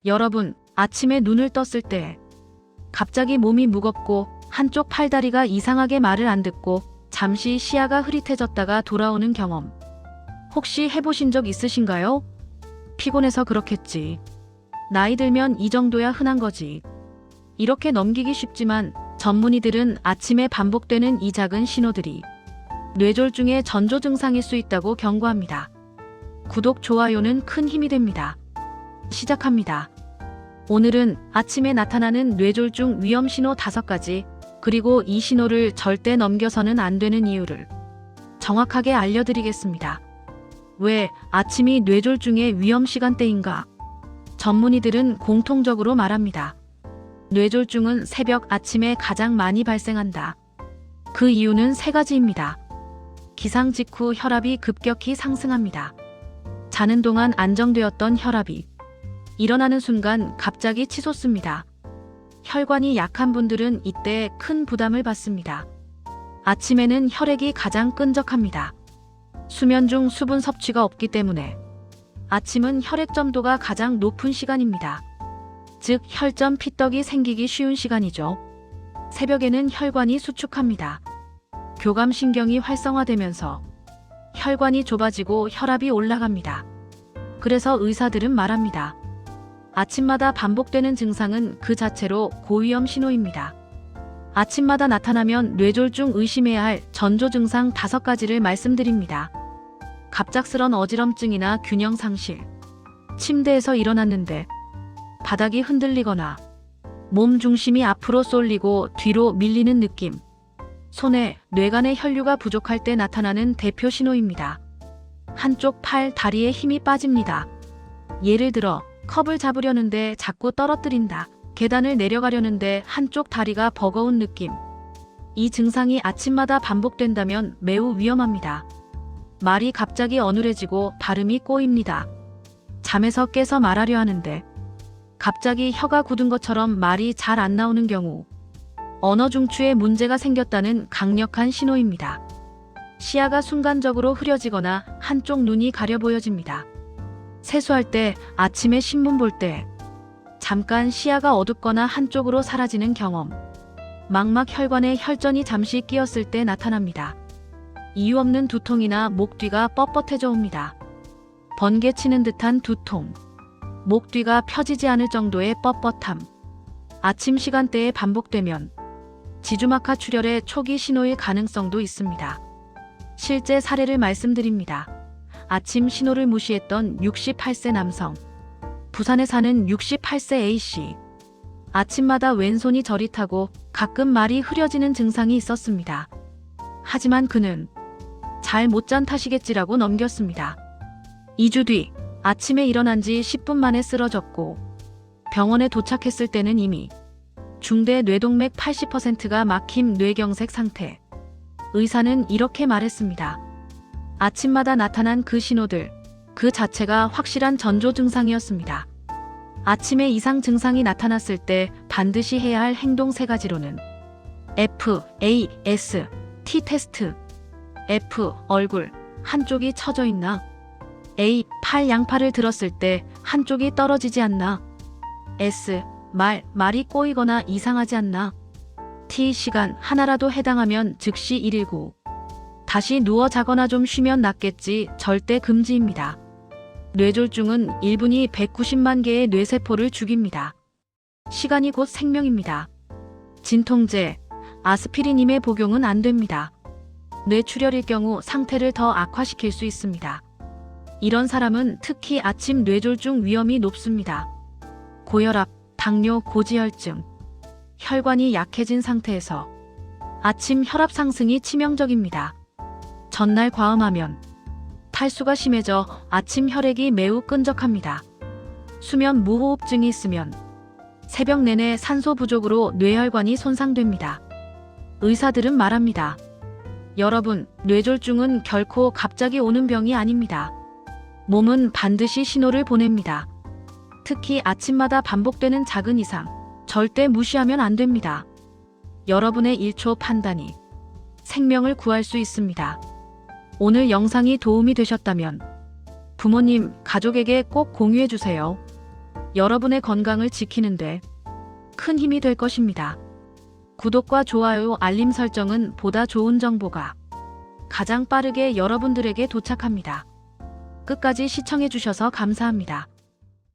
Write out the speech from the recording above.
여러분, 아침에 눈을 떴을 때 갑자기 몸이 무겁고 한쪽 팔다리가 이상하게 말을 안 듣고 잠시 시야가 흐릿해졌다가 돌아오는 경험. 혹시 해보신 적 있으신가요? 피곤해서 그렇겠지. 나이 들면 이 정도야 흔한 거지. 이렇게 넘기기 쉽지만 전문의들은 아침에 반복되는 이 작은 신호들이 뇌졸중의 전조 증상일 수 있다고 경고합니다. 구독, 좋아요는 큰 힘이 됩니다. 시작합니다. 오늘은 아침에 나타나는 뇌졸중 위험 신호 5가지, 그리고 이 신호를 절대 넘겨서는 안 되는 이유를 정확하게 알려드리겠습니다. 왜 아침이 뇌졸중의 위험 시간대인가? 전문의들은 공통적으로 말합니다. 뇌졸중은 새벽 아침에 가장 많이 발생한다. 그 이유는 3가지입니다. 기상 직후 혈압이 급격히 상승합니다. 자는 동안 안정되었던 혈압이 일어나는 순간 갑자기 치솟습니다. 혈관이 약한 분들은 이때 큰 부담을 받습니다. 아침에는 혈액이 가장 끈적합니다. 수면 중 수분 섭취가 없기 때문에 아침은 혈액 점도가 가장 높은 시간입니다. 즉, 혈점 피떡이 생기기 쉬운 시간이죠. 새벽에는 혈관이 수축합니다. 교감신경이 활성화되면서 혈관이 좁아지고 혈압이 올라갑니다. 그래서 의사들은 말합니다. 아침마다 반복되는 증상은 그 자체로 고위험 신호입니다. 아침마다 나타나면 뇌졸중 의심해야 할 전조 증상 5가지를 말씀드립니다. 갑작스런 어지럼증이나 균형 상실, 침대에서 일어났는데 바닥이 흔들리거나 몸 중심이 앞으로 쏠리고 뒤로 밀리는 느낌, 손에 뇌간의 혈류가 부족할 때 나타나는 대표 신호입니다. 한쪽 팔, 다리에 힘이 빠집니다. 예를 들어 컵을 잡으려는데 자꾸 떨어뜨린다. 계단을 내려가려는데 한쪽 다리가 버거운 느낌. 이 증상이 아침마다 반복된다면 매우 위험합니다. 말이 갑자기 어눌해지고 발음이 꼬입니다. 잠에서 깨서 말하려 하는데 갑자기 혀가 굳은 것처럼 말이 잘 안 나오는 경우 언어 중추에 문제가 생겼다는 강력한 신호입니다. 시야가 순간적으로 흐려지거나 한쪽 눈이 가려 보여집니다. 세수할 때, 아침에 신문 볼 때 잠깐 시야가 어둡거나 한쪽으로 사라지는 경험. 망막 혈관에 혈전이 잠시 끼었을 때 나타납니다. 이유 없는 두통이나 목 뒤가 뻣뻣해져 옵니다. 번개 치는 듯한 두통. 목 뒤가 펴지지 않을 정도의 뻣뻣함. 아침 시간대에 반복되면 지주막하 출혈의 초기 신호일 가능성도 있습니다. 실제 사례를 말씀드립니다. 아침 신호를 무시했던 68세 남성. 부산에 사는 68세 A씨. 아침마다 왼손이 저릿하고 가끔 말이 흐려지는 증상이 있었습니다. 하지만 그는 잘 못 잔 탓이겠지라고 넘겼습니다. 2주 뒤 아침에 일어난 지 10분 만에 쓰러졌고 병원에 도착했을 때는 이미 중대 뇌동맥 80%가 막힘 뇌경색 상태. 의사는 이렇게 말했습니다. 아침마다 나타난 그 신호들, 그 자체가 확실한 전조 증상이었습니다. 아침에 이상 증상이 나타났을 때 반드시 해야 할 행동 3가지로는 F, A, S, T 테스트. F, 얼굴, 한쪽이 처져 있나? A, 팔 양팔을 들었을 때 한쪽이 떨어지지 않나? S, 말이 꼬이거나 이상하지 않나? T, 시간, 하나라도 해당하면 즉시 119. 다시 누워 자거나 좀 쉬면 낫겠지. 절대 금지입니다. 뇌졸중은 1분이 190만 개의 뇌세포를 죽입니다. 시간이 곧 생명입니다. 진통제, 아스피린임의 복용은 안 됩니다. 뇌출혈일 경우 상태를 더 악화시킬 수 있습니다. 이런 사람은 특히 아침 뇌졸중 위험이 높습니다. 고혈압, 당뇨, 고지혈증, 혈관이 약해진 상태에서 아침 혈압 상승이 치명적입니다. 전날 과음하면 탈수가 심해져 아침 혈액이 매우 끈적합니다. 수면 무호흡증이 있으면 새벽 내내 산소 부족으로 뇌혈관이 손상됩니다. 의사들은 말합니다. 여러분, 뇌졸중은 결코 갑자기 오는 병이 아닙니다. 몸은 반드시 신호를 보냅니다. 특히 아침마다 반복되는 작은 이상, 절대 무시하면 안 됩니다. 여러분의 1초 판단이 생명을 구할 수 있습니다. 오늘 영상이 도움이 되셨다면 부모님, 가족에게 꼭 공유해 주세요. 여러분의 건강을 지키는데 큰 힘이 될 것입니다. 구독과 좋아요, 알림 설정은 보다 좋은 정보가 가장 빠르게 여러분들에게 도착합니다. 끝까지 시청해주셔서 감사합니다.